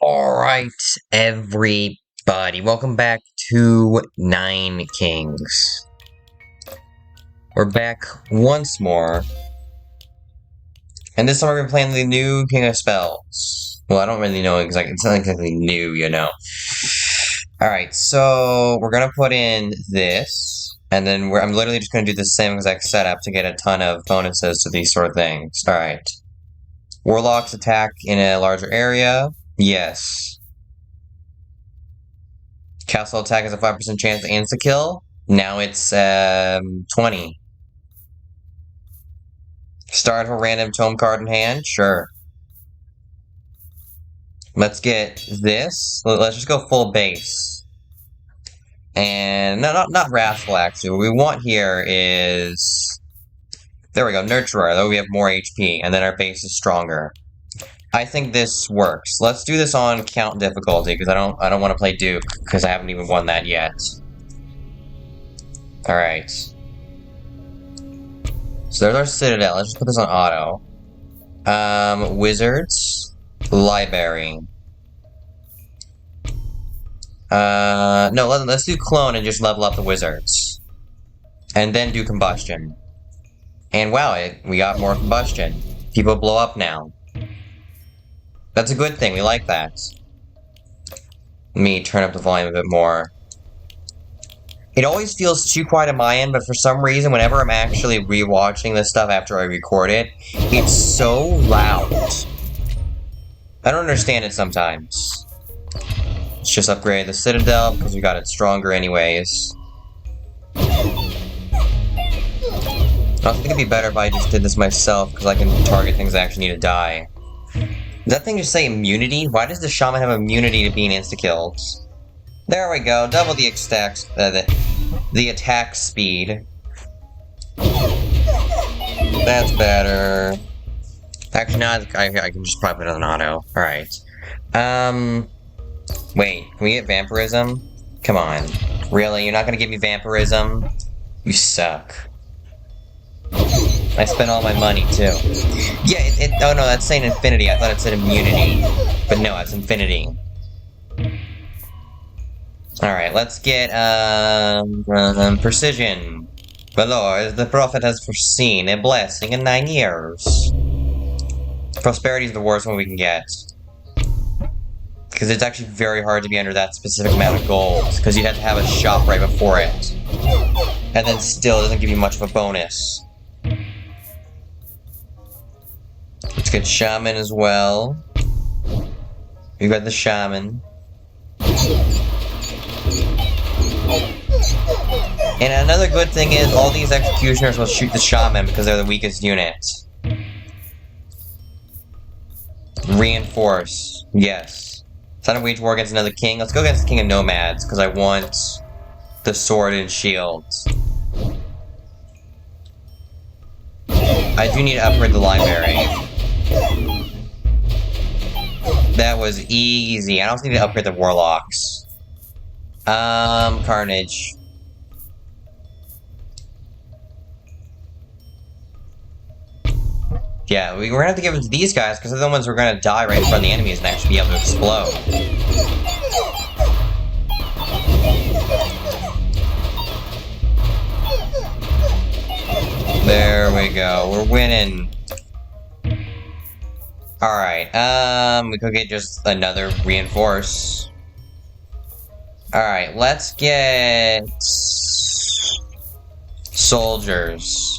Alright, everybody, welcome back to Nine Kings. We're back once more, and this time we're gonna be playing the new King of Spells. Well, I don't really know exactly, it's not exactly new, you know. Alright, so we're gonna put in this, and then I'm literally just gonna do the same exact setup to get a ton of bonuses to these sort of things. Alright. Warlocks attack in a larger area. Yes. Castle attack has a 5% chance to insta-kill. Now it's 20. Start a random tome card in hand? Sure. Let's get this. Let's just go full base. And no, not Wrathful, actually. What we want here is... There we go, Nurturer, though we have more HP, and then our base is stronger. I think this works. Let's do this on count difficulty, because I don't want to play Duke, because I haven't even won that yet. Alright. So there's our Citadel. Let's just put this on auto. Wizards. Library. No, let's do Clone and just level up the Wizards. And then do Combustion. And wow, we got more Combustion. People blow up now. That's a good thing, we like that. Let me turn up the volume a bit more. It always feels too quiet on my end, but for some reason, whenever I'm actually rewatching this stuff after I record it, it's so loud. I don't understand it sometimes. Let's just upgrade the Citadel, because we got it stronger anyways. I think it'd be better if I just did this myself, because I can target things that actually need to die. Does that thing just say immunity? Why does the Shaman have immunity to being insta-killed? There we go, double the attack speed. That's better. Actually, now I can just probably put it on auto. Alright. Wait, can we get Vampirism? Come on. Really? You're not gonna give me Vampirism? You suck. I spent all my money, too. Yeah, oh no, that's saying Infinity. I thought it said Immunity. But no, it's Infinity. Alright, let's get, Precision. Valor, as the Prophet has foreseen, a blessing in 9 years. Prosperity is the worst one we can get. Because it's actually very hard to be under that specific amount of gold. Because you'd have to have a shop right before it. And then still, it doesn't give you much of a bonus. Let's get Shaman as well. We've got the Shaman. And another good thing is, all these Executioners will shoot the Shaman because they're the weakest unit. Reinforce. Yes. Time to wage war against another king. Let's go against the King of Nomads, because I want the sword and shields. I do need to upgrade the library. That was easy. I also need to upgrade the warlocks. Carnage. Yeah, we're gonna have to give it to these guys, because they're the ones who are gonna die right in front of the enemies and actually be able to explode. There we go, we're winning. Alright, we could get just another reinforce. Alright, let's get... soldiers.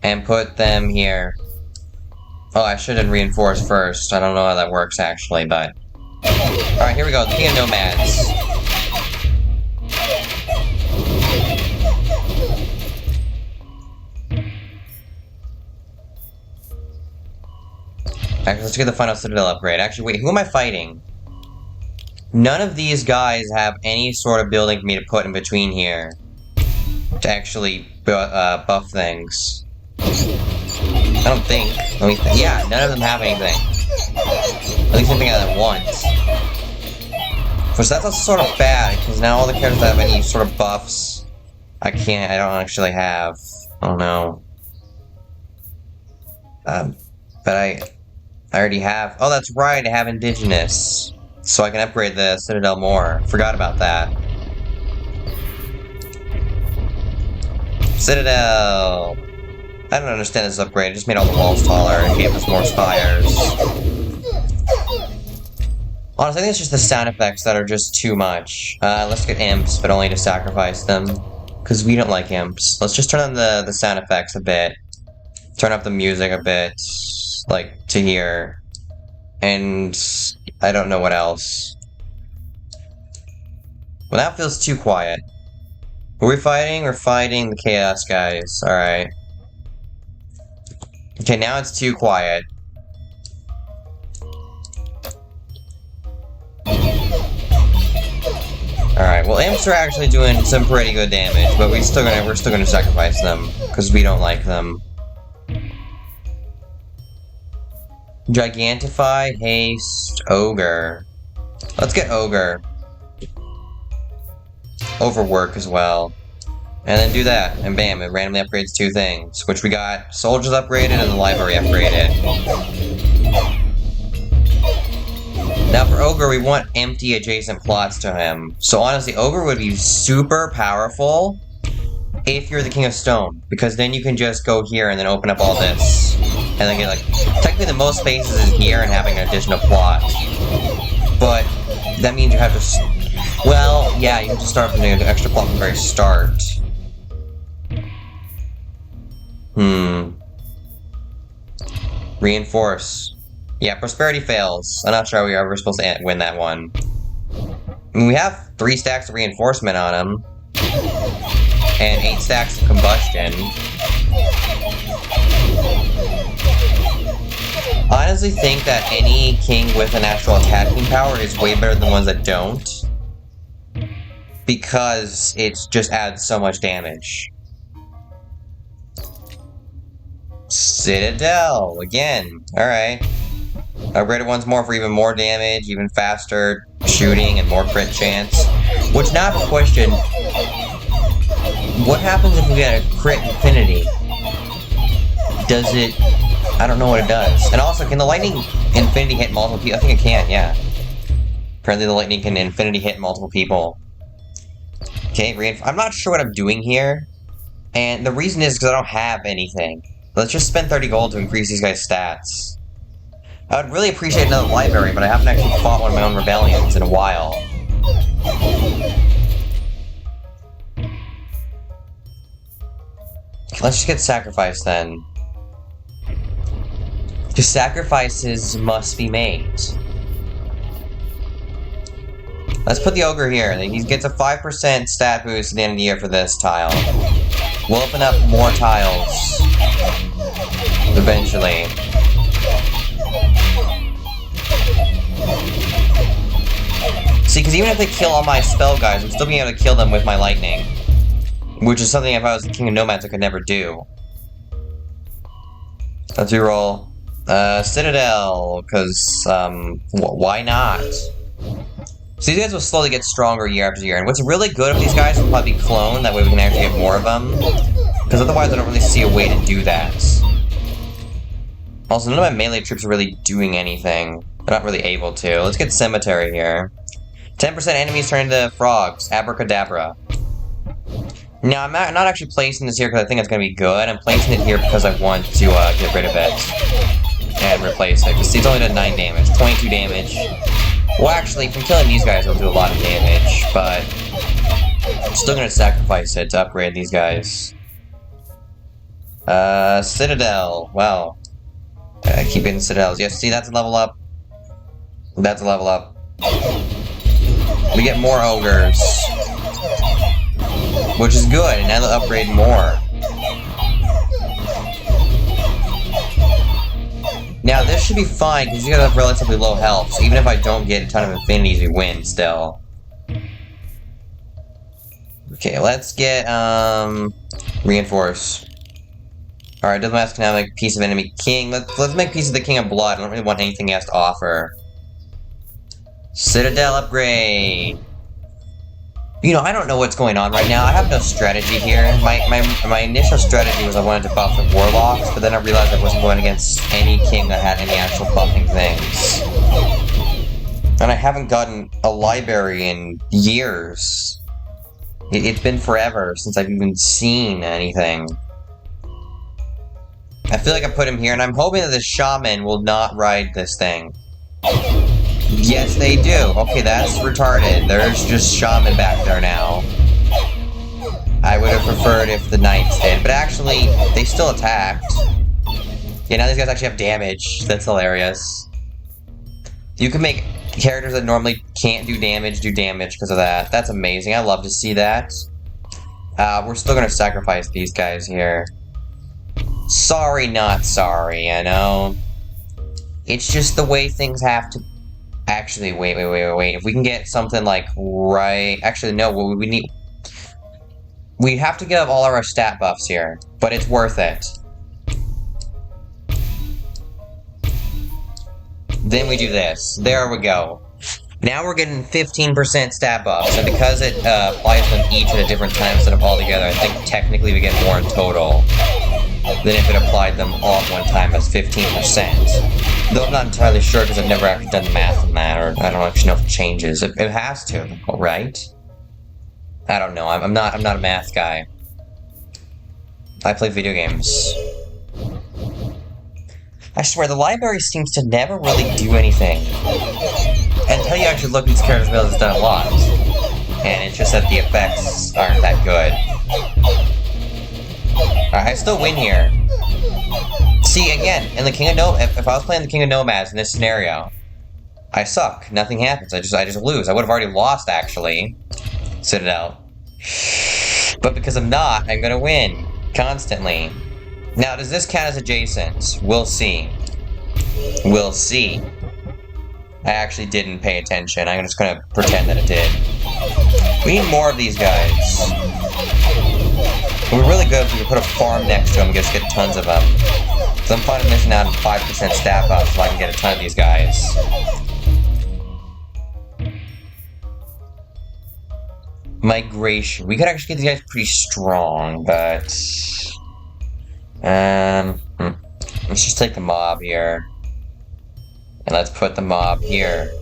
And put them here. Oh, I should have reinforced first. I don't know how that works, actually, but... Alright, here we go, the King of Nomads. Actually, let's get the final Citadel upgrade. Actually, wait, who am I fighting? None of these guys have any sort of building for me to put in between here. To actually buff things. I don't think. Let me think. Yeah, none of them have anything. At least anything at once. So that's sort of bad, because now all the characters that have any sort of buffs, I don't actually have. Oh no. But I already have. Oh, that's right. I have indigenous. So I can upgrade the Citadel more. Forgot about that. Citadel! I don't understand this upgrade. It just made all the walls taller and gave us more spires. Honestly, I think it's just the sound effects that are just too much. Let's get imps, but only to sacrifice them. Because we don't like imps. Let's just turn on the sound effects a bit. Turn up the music a bit. Like, to here. And I don't know what else. Well, that feels too quiet. Who are we fighting? We're fighting the Chaos guys. Alright. Okay, now it's too quiet. Alright, well imps are actually doing some pretty good damage, but we're still gonna sacrifice them, because we don't like them. Gigantify, haste, ogre. Let's get ogre. Overwork as well. And then do that, and bam, it randomly upgrades 2 things, which we got soldiers upgraded and the library upgraded. Now for ogre, we want empty adjacent plots to him. So honestly, ogre would be super powerful if you're the king of stone, because then you can just go here and then open up all this. And then get like, technically the most spaces is here and having an additional plot. But that means you have to, well, yeah, you have to start from the extra plot from the very start. Reinforce. Yeah, prosperity fails. I'm not sure we are supposed to win that one. I mean, we have 3 stacks of reinforcement on him. And 8 stacks of combustion. I honestly think that any king with an actual attacking power is way better than ones that don't. Because it just adds so much damage. Citadel, again. Alright. Upgraded once more for even more damage, even faster shooting, and more crit chance. Which now I have a question. What happens if we get a crit infinity? Does it... I don't know what it does. And also, can the lightning infinity hit multiple people? I think it can, yeah. Apparently the lightning can infinity hit multiple people. Okay, I'm not sure what I'm doing here. And the reason is because I don't have anything. Let's just spend 30 gold to increase these guys' stats. I would really appreciate another library, but I haven't actually fought one of my own rebellions in a while. Let's just get sacrificed then. Because sacrifices must be made. Let's put the ogre here. He gets a 5% stat boost at the end of the year for this tile. We'll open up more tiles. Eventually. See, because even if they kill all my spell guys, I'm still being able to kill them with my lightning. Which is something if I was the king of nomads I could never do. Let's reroll. Citadel, because, why not? So these guys will slowly get stronger year after year, and what's really good of these guys will probably be cloned, that way we can actually get more of them. Because otherwise I don't really see a way to do that. Also, none of my melee troops are really doing anything. They're not really able to. Let's get cemetery here. 10% enemies turn into frogs. Abracadabra. Now, I'm not actually placing this here because I think it's going to be good. I'm placing it here because I want to get rid of it. And replace it. Because it's only done 9 damage. 22 damage. Well, actually, from killing these guys, it'll do a lot of damage. But I'm still going to sacrifice it to upgrade these guys. Citadel. Wow. Keep getting citadels. Yes, see, that's a level up. That's a level up. We get more ogres. Which is good, and now they'll upgrade more. Now, this should be fine, because you guys have relatively low health, so even if I don't get a ton of infinities, we win still. Okay, let's get, reinforce. Alright, Diplomat can now make peace of enemy king. Let's make peace of the king of blood. I don't really want anything he has to offer. Citadel upgrade. You know, I don't know what's going on right now. I have no strategy here. My initial strategy was I wanted to buff the Warlocks, but then I realized I wasn't going against any king that had any actual buffing things. And I haven't gotten a library in years. It's been forever since I've even seen anything. I feel like I put him here, and I'm hoping that the Shaman will not ride this thing. Yes, they do. Okay, that's retarded. There's just Shaman back there now. I would have preferred if the Knights did, but actually, they still attacked. Yeah, now these guys actually have damage. That's hilarious. You can make characters that normally can't do damage because of that. That's amazing. I love to see that. We're still gonna sacrifice these guys here. Sorry, not sorry, you know? It's just the way things have to... Actually, wait. If we can get something like right... Actually, no, we need... We have to give all of our stat buffs here, but it's worth it. Then we do this. There we go. Now we're getting 15% stat buffs, and because it applies them each at a different time instead of all together, I think technically we get more in total than if it applied them all at one time as 15%. Though I'm not entirely sure because I've never actually done the math on that, or I don't actually know if it changes. It has to, right? I don't know. I'm not a math guy. I play video games. I swear, the library seems to never really do anything. Until you actually look at these characters' builds, it's done a lot. And it's just that the effects aren't that good. I still win here. See, again, in the King of Nomads, if I was playing the King of Nomads in this scenario, I suck. Nothing happens. I just lose. I would have already lost, actually. Citadel. But because I'm not, I'm gonna win. Constantly. Now, does this count as adjacent? We'll see. We'll see. I actually didn't pay attention. I'm just gonna pretend that it did. We need more of these guys. We're really good if we can put a farm next to them and just get tons of them. So I'm fine with missing out on 5% stat buffs so I can get a ton of these guys. Migration. We could actually get these guys pretty strong, but... let's just take the mob here. And let's put the mob here.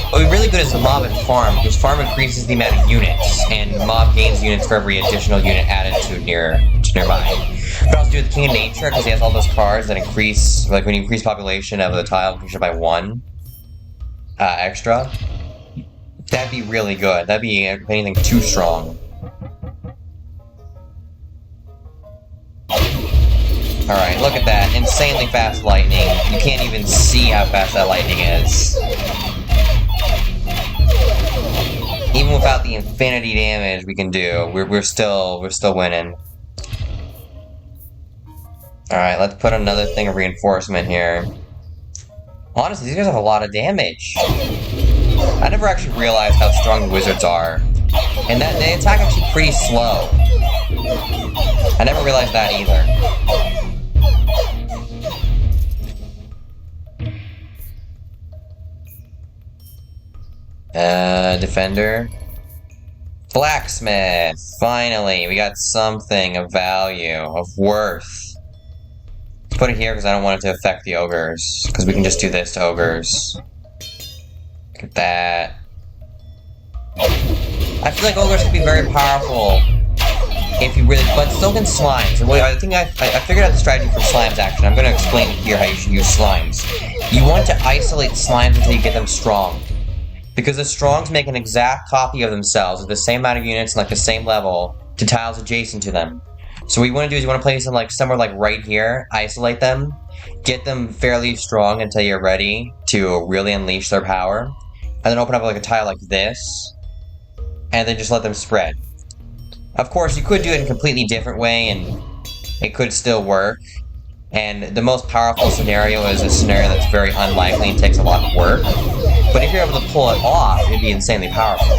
What would be really good is the mob and farm, because farm increases the amount of units, and mob gains units for every additional unit added to nearby. But also do with the King of Nature, because he has all those cards that increase, like when you increase population of the tile, increase it by 1 extra. That'd be really good. That'd be, if anything, too strong. Alright, look at that. Insanely fast lightning. You can't even see how fast that lightning is. Even without the infinity damage we can do, we're still winning. Alright, let's put another thing of reinforcement here. Honestly, these guys have a lot of damage. I never actually realized how strong the wizards are. And that they attack actually pretty slow. I never realized that either. Defender. Blacksmith! Finally, we got something of value, of worth. Let's put it here because I don't want it to affect the ogres. Because we can just do this to ogres. Look at that. I feel like ogres can be very powerful if you really, but so can slimes. And I think I figured out the strategy for slimes actually. I'm going to explain here how you should use slimes. You want to isolate slimes until you get them strong. Because the strongs make an exact copy of themselves with the same amount of units and like the same level to tiles adjacent to them. So what you want to do is you want to place them like somewhere like right here, isolate them, get them fairly strong until you're ready to really unleash their power, and then open up like a tile like this, and then just let them spread. Of course, you could do it in a completely different way, and it could still work. And the most powerful scenario is a scenario that's very unlikely and takes a lot of work. But if you're able to pull it off, it'd be insanely powerful.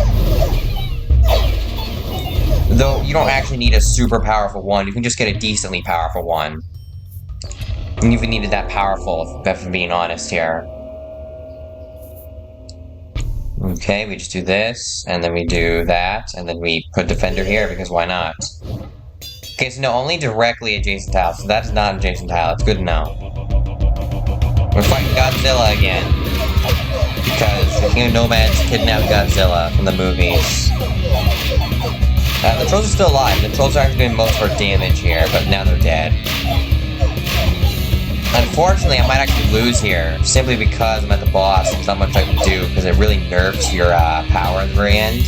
Though you don't actually need a super powerful one, you can just get a decently powerful one. And even needed that powerful, if I'm being honest here. Okay, we just do this, and then we do that, and then we put Defender here, because why not? Okay, so no, only directly adjacent tile, so that's not adjacent tile, it's good to know. We're fighting Godzilla again. Because the King of Nomads kidnapped Godzilla from the movies. The trolls are still alive. The trolls are actually doing most of our damage here, but now they're dead. Unfortunately, I might actually lose here, simply because I'm at the boss and there's not much I can do, because it really nerfs your power at the very end.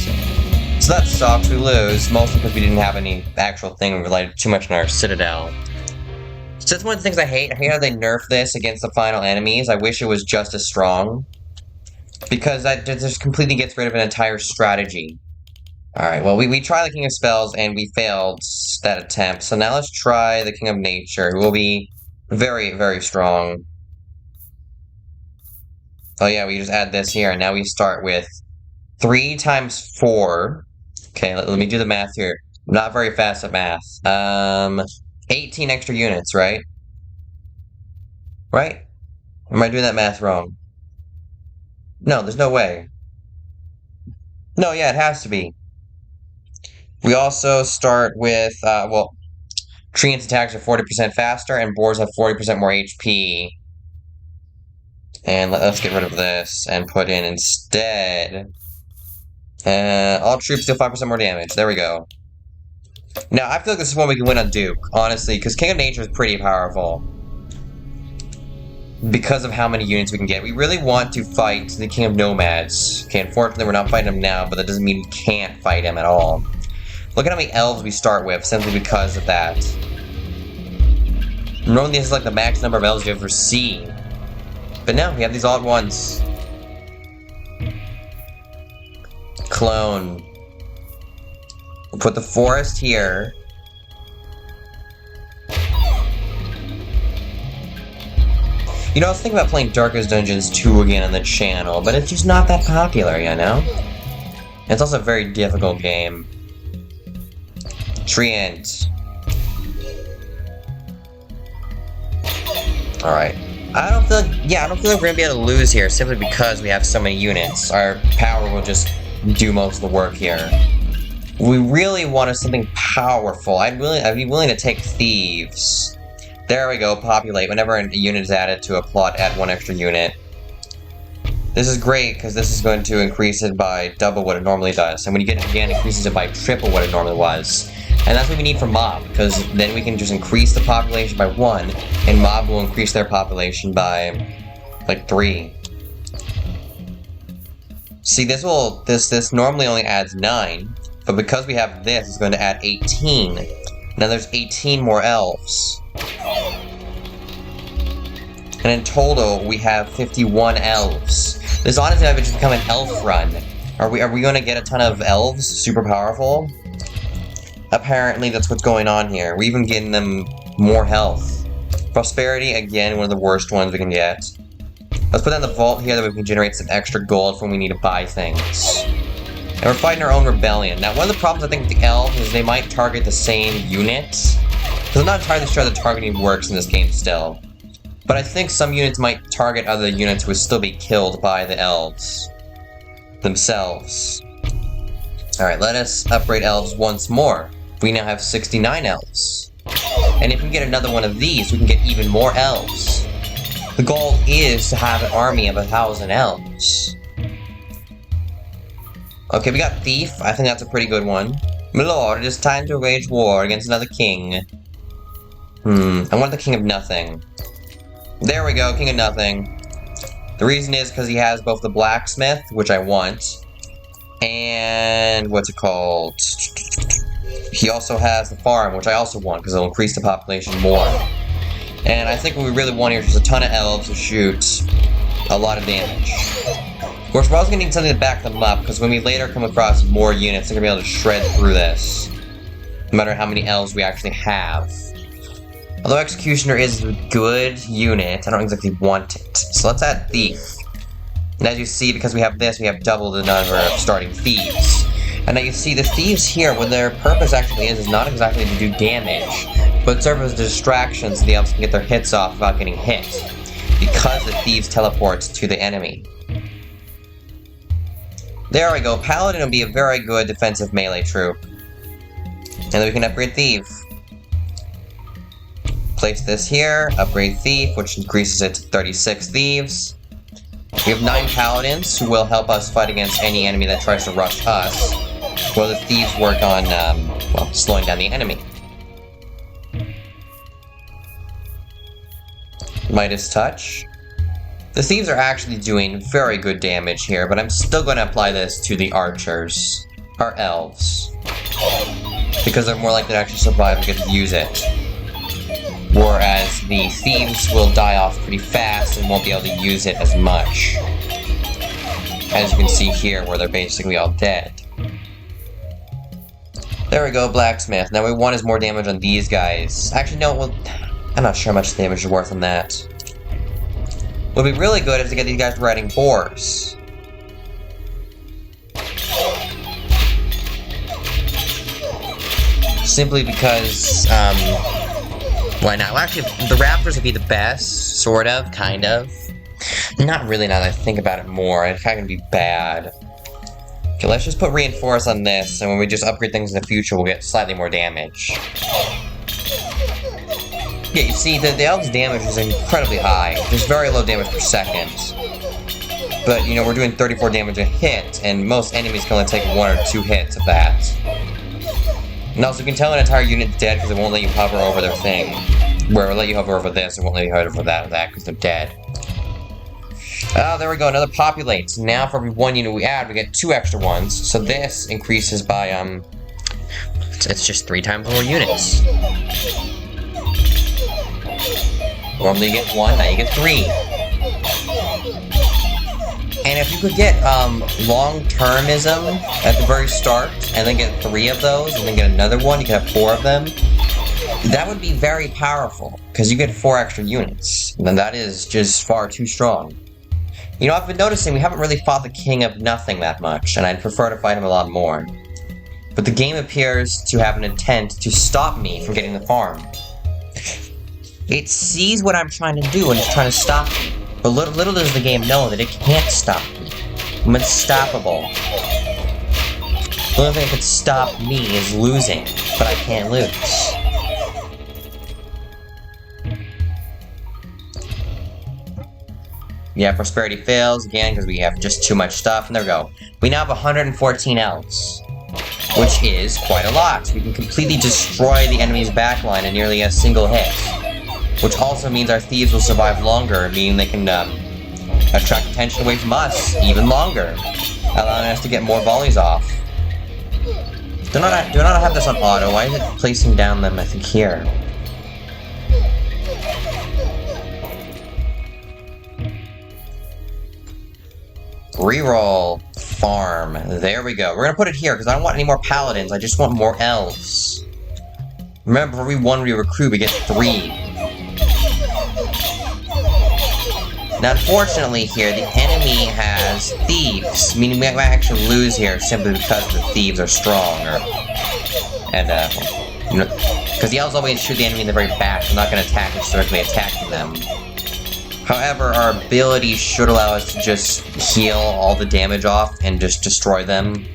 So that sucks, we lose, mostly because we didn't have any actual thing related too much in our Citadel. So that's one of the things I hate how they nerf this against the final enemies. I wish it was just as strong. Because that just completely gets rid of an entire strategy. Alright, well, we tried the King of Spells, and we failed that attempt. So now let's try the King of Nature, who will be very, very strong. Oh yeah, we just add this here, and now we start with 3 times 4. Okay, let me do the math here. I'm not very fast at math. 18 extra units, right? Right? Or am I doing that math wrong? No, there's no way. No, yeah, it has to be. We also start with, well, treants attacks are 40% faster, and boars have 40% more HP. And let's get rid of this, and put in instead, all troops deal 5% more damage. There we go. Now, I feel like this is one we can win on Duke, honestly, because King of Nature is pretty powerful. Because of how many units we can get. We really want to fight the King of Nomads. Okay, unfortunately we're not fighting him now, but that doesn't mean we can't fight him at all. Look at how many elves we start with, simply because of that. Normally this is like the max number of elves you ever see. But no, we have these all at once. Clone. We'll put the forest here. You know, I was thinking about playing Darkest Dungeons 2 again on the channel, but it's just not that popular, you know? It's also a very difficult game. Treant. Alright. I don't feel like we're gonna be able to lose here simply because we have so many units. Our power will just do most of the work here. We really wanted something powerful. I'd be willing to take thieves. There we go, populate. Whenever a unit is added to a plot, add 1 extra unit. This is great, because this is going to increase it by double what it normally does. And when you get it again, it increases it by triple what it normally was. And that's what we need for mob, because then we can just increase the population by 1, and mob will increase their population by, like, 3. See, this normally only adds 9, but because we have this, it's going to add 18. Now there's 18 more elves. And in total, we have 51 elves. This honestly might just become an elf run. Are we going to get a ton of elves? Super powerful? Apparently, that's what's going on here. We're even getting them more health. Prosperity, again, one of the worst ones we can get. Let's put that in the vault here that we can generate some extra gold for when we need to buy things. And we're fighting our own rebellion. Now, one of the problems I think with the elves is they might target the same units. Because I'm not entirely sure the targeting works in this game still. But I think some units might target other units who would still be killed by the elves themselves. Alright, let us upgrade elves once more. We now have 69 elves. And if we get another one of these, we can get even more elves. The goal is to have an army of 1,000 elves. Okay, we got Thief. I think that's a pretty good one. My lord, it is time to wage war against another king. I want the King of Nothing. There we go, King of Nothing. The reason is because he has both the blacksmith, which I want, and what's it called? He also has the farm, which I also want, because it'll increase the population more. And I think what we really want here is just a ton of elves to shoot a lot of damage. Of course, we're also going to need something to back them up, because when we later come across more units, they're going to be able to shred through this. No matter how many elves we actually have. Although Executioner is a good unit, I don't exactly want it. So let's add Thief. And as you see, because we have this, we have double the number of starting Thieves. And now you see, the Thieves here, what their purpose actually is not exactly to do damage. but serve as a distraction so the elves can get their hits off without getting hit, because the thieves teleport to the enemy. There we go, Paladin will be a very good defensive melee troop. And then we can upgrade Thief. Place this here, upgrade Thief, which increases it to 36 Thieves. We have 9 Paladins, who will help us fight against any enemy that tries to rush us, while the Thieves work on, well, slowing down the enemy. Midas Touch. The Thieves are actually doing very good damage here, but I'm still going to apply this to the Archers, our Elves, because they're more likely to actually survive and get to use it. Whereas the Thieves will die off pretty fast and won't be able to use it as much. As you can see here, where they're basically all dead. There we go, Blacksmith. Now we want is more damage on these guys. Actually, no, well, I'm not sure how much damage is worth on that. What would be really good is to get these guys riding boars. Simply because, why not? Well, actually, the Raptors would be the best, sort of, kind of. Not really, now that I think about it more. It's kind of gonna be bad. Okay, let's just put Reinforce on this, and when we just upgrade things in the future, we'll get slightly more damage. Yeah, you see, the Elves' damage is incredibly high. There's very low damage per second. But, you know, we're doing 34 damage a hit, and most enemies can only take 1 or 2 hits of that. And also, you can tell an entire unit's dead because it won't let you hover over their thing. Where it'll let you hover over this, it won't let you hover over that because they're dead. Oh, there we go, another populate. Now for every 1 unit we add, we get 2 extra ones. So this increases by, it's just 3 times more units. Normally you get 1, now you get 3. And if you could get, long-termism at the very start, and then get 3 of those, and then get another one, you could have 4 of them, that would be very powerful, because you get 4 extra units. And that is just far too strong. You know, I've been noticing we haven't really fought the King of Nothing that much, and I'd prefer to fight him a lot more. But the game appears to have an intent to stop me from getting the farm. It sees what I'm trying to do and it's trying to stop me. But little does the game know that it can't stop me. I'm unstoppable. The only thing that could stop me is losing, but I can't lose. Yeah, prosperity fails again because we have just too much stuff, and there we go. We now have 114 elves, which is quite a lot. We can completely destroy the enemy's backline in nearly a single hit. Which also means our thieves will survive longer, meaning they can attract attention away from us even longer, allowing us to get more volleys off. Do not have this on auto. Why is it placing down them, I think, here? Reroll. Farm. There we go. We're gonna put it here, because I don't want any more paladins. I just want more elves. Remember, for every 1 we recruit, we get 3. Now, unfortunately here, the enemy has thieves, meaning we might actually lose here simply because the thieves are strong, you know, because the elves always shoot the enemy in the very back. They're not going to attack us directly attacking them. However, our ability should allow us to just heal all the damage off and just destroy them,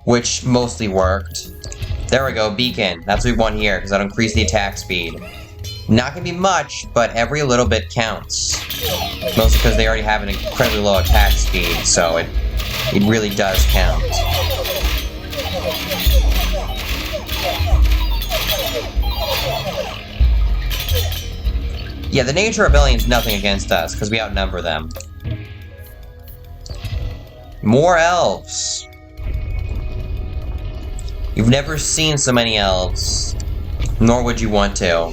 which mostly worked. There we go, beacon. That's what we want here, because that'll increase the attack speed. Not gonna be much, but every little bit counts. Mostly because they already have an incredibly low attack speed, so it really does count. Yeah, the Nature Rebellion's nothing against us, because we outnumber them. More elves! You've never seen so many elves. Nor would you want to.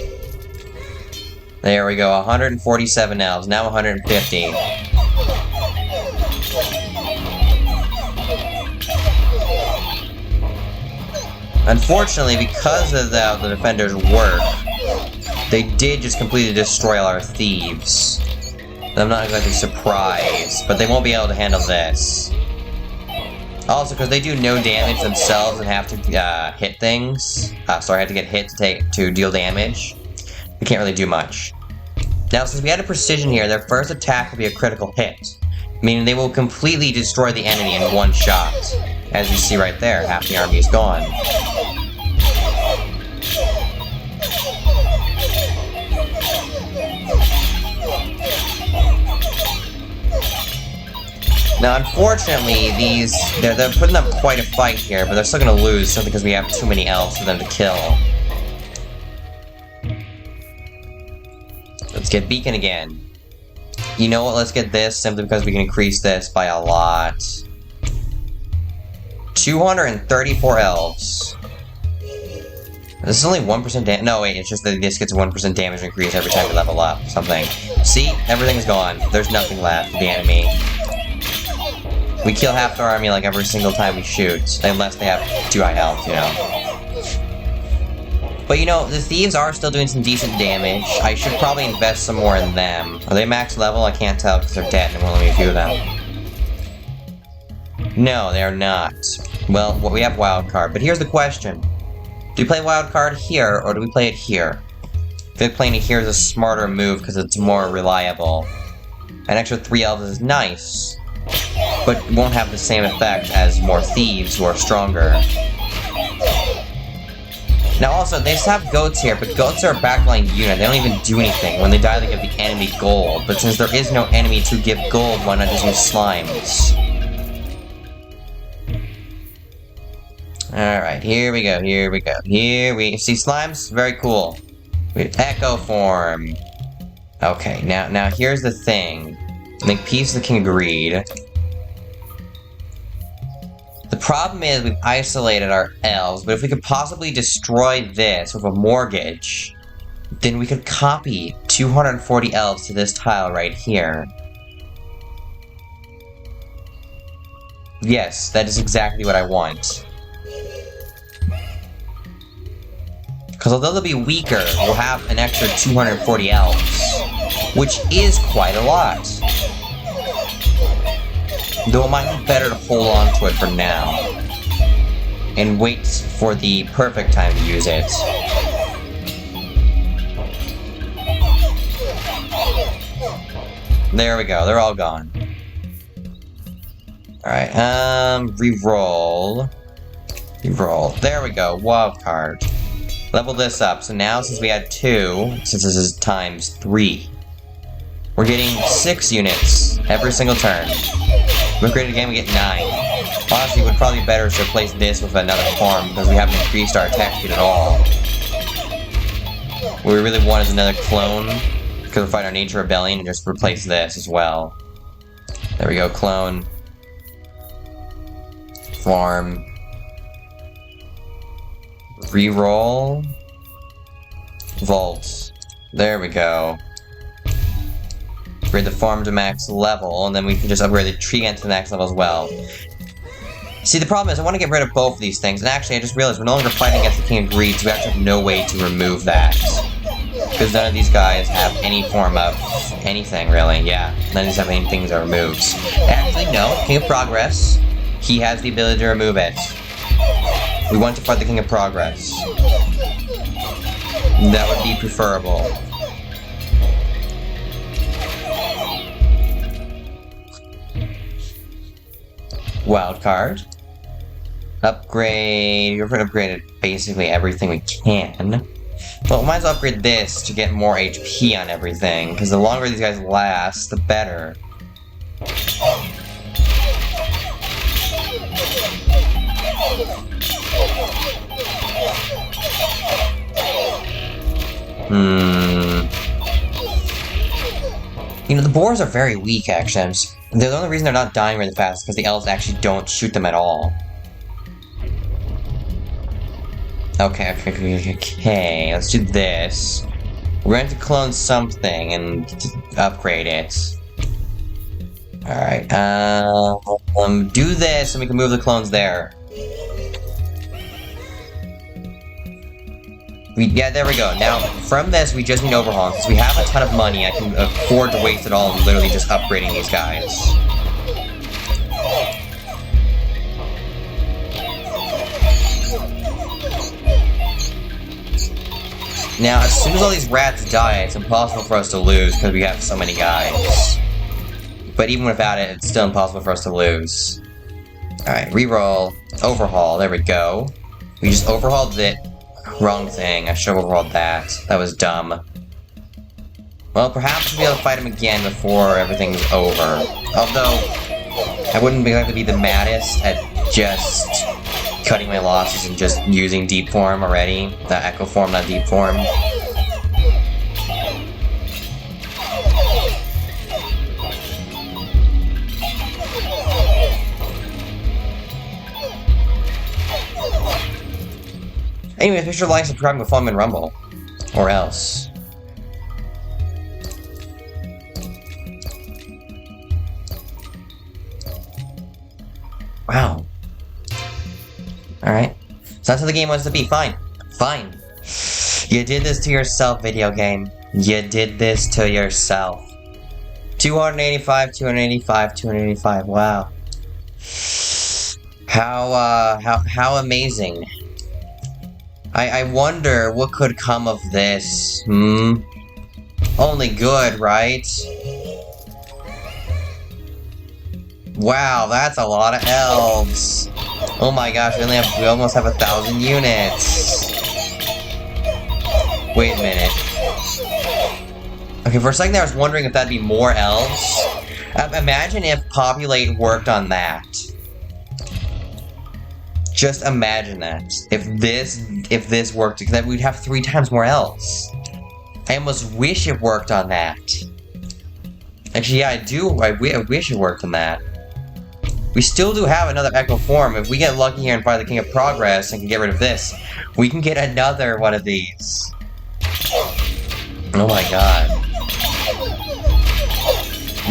There we go, 147 elves, now 150. Unfortunately, because of the defenders' work, they did just completely destroy all our thieves. I'm not exactly surprised, but they won't be able to handle this. Also, because they do no damage themselves and have to hit things. Sorry, have to get hit to deal damage. We can't really do much. Now, since we had a precision here, their first attack will be a critical hit, meaning they will completely destroy the enemy in one shot. As you see right there, half the army is gone. Now, unfortunately, they're putting up quite a fight here, but they're still gonna lose simply because we have too many elves for them to kill. Let's get Beacon again. You know what, let's get this simply because we can increase this by a lot. 234 elves. This is only 1% damage. No, wait, it's just that this gets 1% damage increase every time we level up. Something. See? Everything's gone. There's nothing left for the enemy. We kill half their army like every single time we shoot. Unless they have too high health, you know. But you know, the thieves are still doing some decent damage. I should probably invest some more in them. Are they max level? I can't tell because they're dead and it won't let me view them. No, they are not. Well, we have wildcard, but here's the question. Do we play wildcard here, or do we play it here? I think playing it here is a smarter move because it's more reliable. An extra 3 elves is nice, but won't have the same effect as more thieves who are stronger. Now also, they still have goats here, but goats are a backline unit. They don't even do anything. When they die, they give the enemy gold. But since there is no enemy to give gold, why not just use slimes? Alright, here we go, here we go. See slimes? Very cool. We have Echo Form. Okay, now here's the thing. Make peace with the King of Greed. The problem is we've isolated our elves, but if we could possibly destroy this with a mortgage, then we could copy 240 elves to this tile right here. Yes, that is exactly what I want. Because although they'll be weaker, we'll have an extra 240 elves, which is quite a lot. Though it might be better to hold on to it for now, and wait for the perfect time to use it. There we go, they're all gone. Alright, reroll. Reroll. There we go, wildcard. Level this up, so now since we had 2, since this is times 3, we're getting 6 units every single turn. We upgrade again, we get 9. Honestly, it would probably be better to replace this with another farm because we haven't increased our attack speed at all. What we really want is another clone because we're fighting our Nature Rebellion and just replace this as well. There we go, clone. Farm. Reroll. Vault. There we go. Upgrade the farm to max level, and then we can just upgrade the tree ant to the max level as well. See, the problem is I want to get rid of both of these things, and actually I just realized we're no longer fighting against the King of Greed, so we actually have no way to remove that. Because none of these guys have any form of anything, really. Yeah, none of these have any things that removes. Actually, no, King of Progress, he has the ability to remove it. We want to fight the King of Progress. That would be preferable. Wildcard. Upgrade. We're going to upgrade basically everything we can. Well, we might as well upgrade this to get more HP on everything, because the longer these guys last, the better. You know, the boars are very weak, actually. The only reason they're not dying really fast is because the elves actually don't shoot them at all. Okay, let's do this. We're going to clone something and upgrade it. Alright, do this and we can move the clones there. Yeah, there we go. Now, from this, we just need overhaul. Since we have a ton of money, I can afford to waste it all on literally just upgrading these guys. Now, as soon as all these rats die, it's impossible for us to lose because we have so many guys. But even without it, it's still impossible for us to lose. Alright, reroll. Overhaul, there we go. We just overhauled the wrong thing. I should have overhauled that. That was dumb. Well, perhaps we'll be able to fight him again before everything's over. Although, I wouldn't exactly be the maddest at just cutting my losses and just using deep form already. The echo form, not deep form. Anyway, make sure to like, subscribe, and follow me in Rumble. Or else. Wow. Alright. So that's how the game wants to be. Fine. Fine. You did this to yourself, video game. You did this to yourself. 285, 285, 285. Wow. How amazing. I wonder what could come of this. Only good, right? Wow, that's a lot of elves. Oh my gosh, we almost have 1,000 units. Wait a minute. Okay, for a second there I was wondering if that'd be more elves. Imagine if Populate worked on that. Just imagine that. If this worked, that we'd have 3 times more elves. I almost wish it worked on that. Actually, yeah, I do. I wish it worked on that. We still do have another Echo Form. If we get lucky here and find the King of Progress and can get rid of this, we can get another one of these. Oh my god.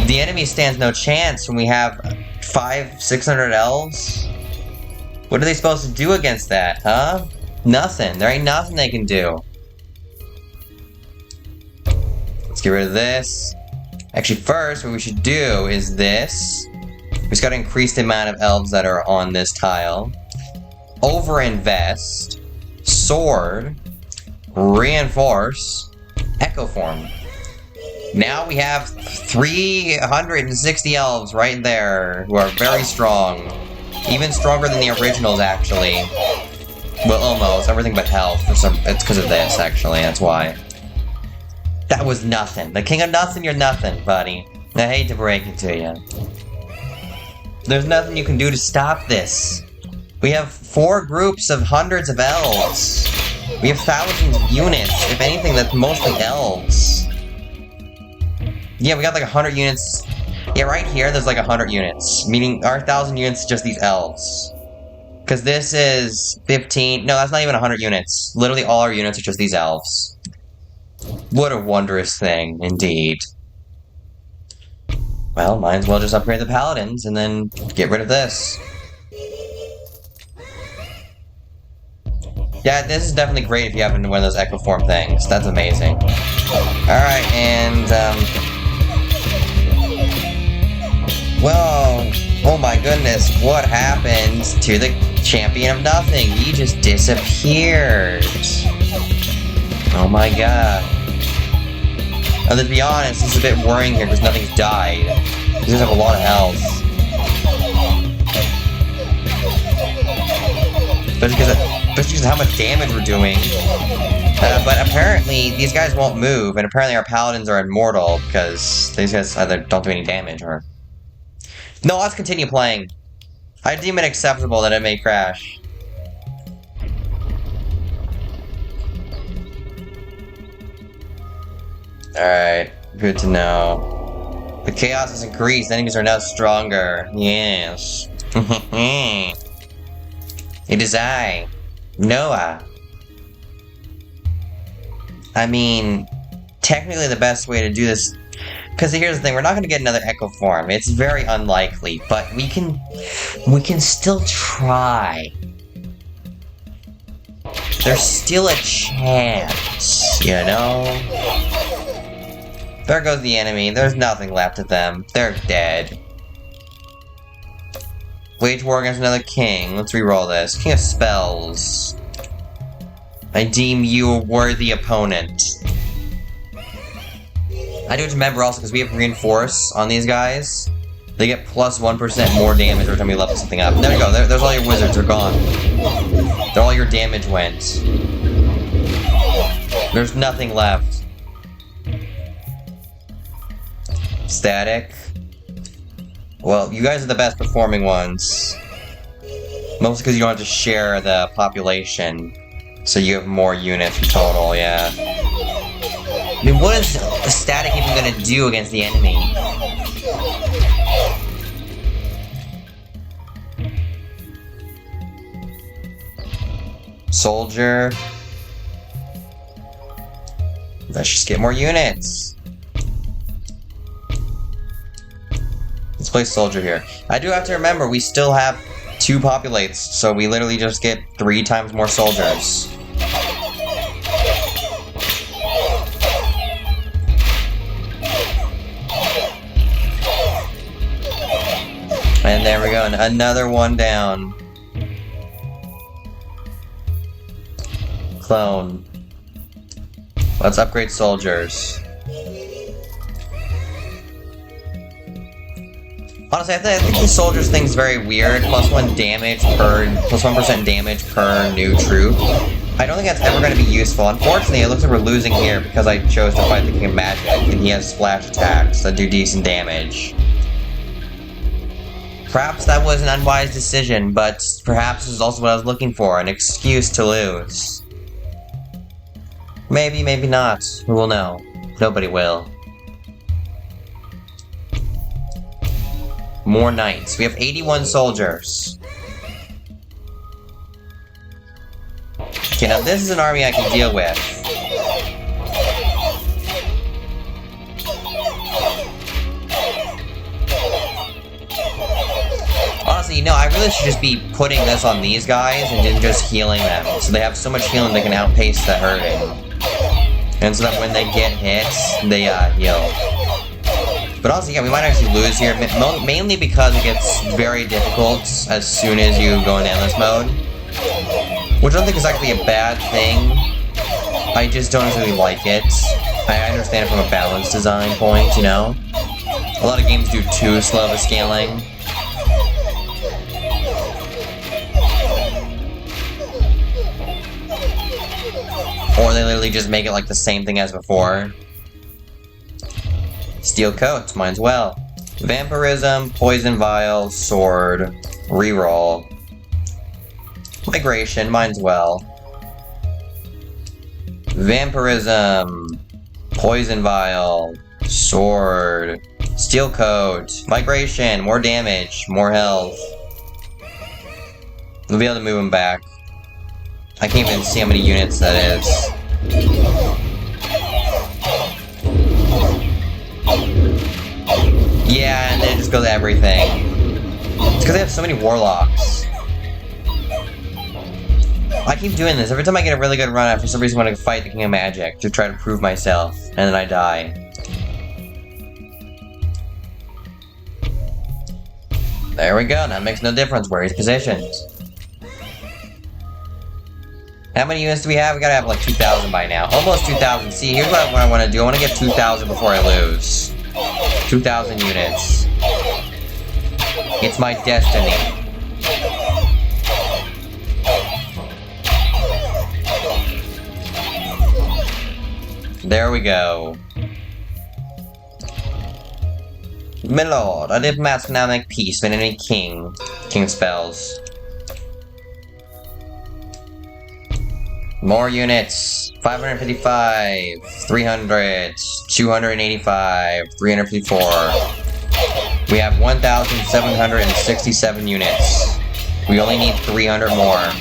The enemy stands no chance when we have 500-600 elves. What are they supposed to do against that, huh? Nothing. There ain't nothing they can do. Let's get rid of this. Actually, first, what we should do is this. We just gotta increase the amount of elves that are on this tile. Overinvest. Sword. Reinforce. Echo Form. Now we have 360 elves right there who are very strong. Even stronger than the originals, actually. Well, almost. Everything but health. It's because of this, actually. That's why. That was nothing. The king of nothing, you're nothing, buddy. I hate to break it to you. There's nothing you can do to stop this. We have 4 groups of hundreds of elves. We have thousands of units. If anything, that's mostly elves. Yeah, we got like 100 units. Yeah, right here, there's like 100 units. Meaning, our 1,000 units is just these elves. Because this is 15... No, that's not even 100 units. Literally all our units are just these elves. What a wondrous thing, indeed. Well, might as well just upgrade the paladins and then get rid of this. Yeah, this is definitely great if you have one of those Echo Form things. That's amazing. Alright, and, well, oh my goodness, what happened to the champion of nothing? He just disappeared. Oh my god. Now, to be honest, this is a bit worrying here because nothing's died. He does have a lot of health. Especially because of how much damage we're doing. But apparently, these guys won't move, and apparently our paladins are immortal because these guys either don't do any damage or... No, let's continue playing. I deem it acceptable that it may crash. Alright, good to know. The chaos has increased, enemies are now stronger. Yes. It is I, Noah. I mean, technically the best way to do this... Because here's the thing, we're not going to get another Echo Form. It's very unlikely, but we can still try. There's still a chance, you know? There goes the enemy. There's nothing left of them. They're dead. Wage war against another king. Let's re-roll this. King of Spells. I deem you a worthy opponent. I do remember also, because we have Reinforce on these guys, they get plus 1% more damage every time we level something up. There we go, there's all your wizards, they're gone. All your damage went. There's nothing left. Static. Well, you guys are the best performing ones. Mostly because you don't have to share the population. So you have more units in total, yeah. I mean, what is the static even gonna do against the enemy? Soldier. Let's just get more units. Let's play soldier here. I do have to remember, we still have 2 populates, so we literally just get 3 times more soldiers. And there we go, another one down. Clone. Let's upgrade soldiers. Honestly, I think the soldiers thing's very weird. Plus 1% damage per new troop. I don't think that's ever going to be useful. Unfortunately, it looks like we're losing here because I chose to fight the King of Magic, and he has splash attacks that do decent damage. Perhaps that was an unwise decision, but perhaps this is also what I was looking for, an excuse to lose. Maybe, maybe not. Who will know? Nobody will. More knights. We have 81 soldiers. Okay, now this is an army I can deal with. Honestly, you know, I really should just be putting this on these guys and then just healing them. So they have so much healing they can outpace the hurting. And so that when they get hits, they heal. But also, yeah, we might actually lose here, mainly because it gets very difficult as soon as you go in endless mode. Which I don't think is actually a bad thing. I just don't really like it. I understand it from a balance design point, you know? A lot of games do too slow of a scaling. Or they literally just make it like the same thing as before. Steel coat, mine's well. Vampirism, poison vial, sword, reroll. Migration, mine's well. Vampirism, poison vial, sword, steel coat, migration, more damage, more health. We'll be able to move them back. I can't even see how many units that is. Yeah, and then it just goes to everything. It's because they have so many warlocks. I keep doing this. Every time I get a really good run, I for some reason want to fight the King of Magic to try to prove myself, and then I die. There we go. Now it makes no difference where he's positioned. How many units do we have? We gotta have like 2,000 by now. Almost 2,000. See, here's what I want to do. I want to get 2,000 before I lose. 2,000 units. It's my destiny. There we go. My lord, a diplomat can now make peace with any king. King spells. More units. 555, 300, 285, 354. We have 1,767 units. We only need 300 more.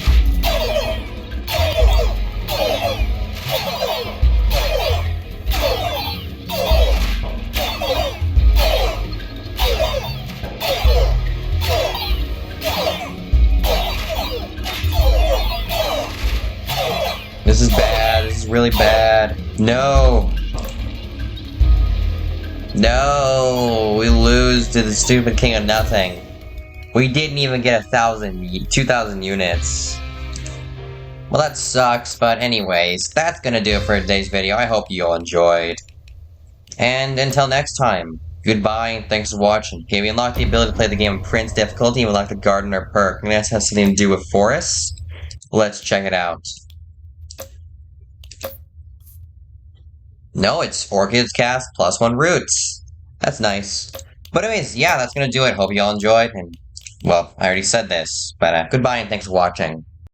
This is bad. This is really bad. No. No. We lose to the stupid king of nothing. We didn't even get 2,000 units. Well, that sucks, but anyways, that's gonna do it for today's video. I hope you all enjoyed. And until next time, goodbye and thanks for watching. Okay, we unlocked the ability to play the game in Prince difficulty, and we unlocked the Gardener perk. And that has something to do with forests. Let's check it out. No, it's Orchids Cast +1 Roots. That's nice. But anyways, yeah, that's gonna do it. Hope you all enjoyed, and, well, I already said this, but goodbye and thanks for watching.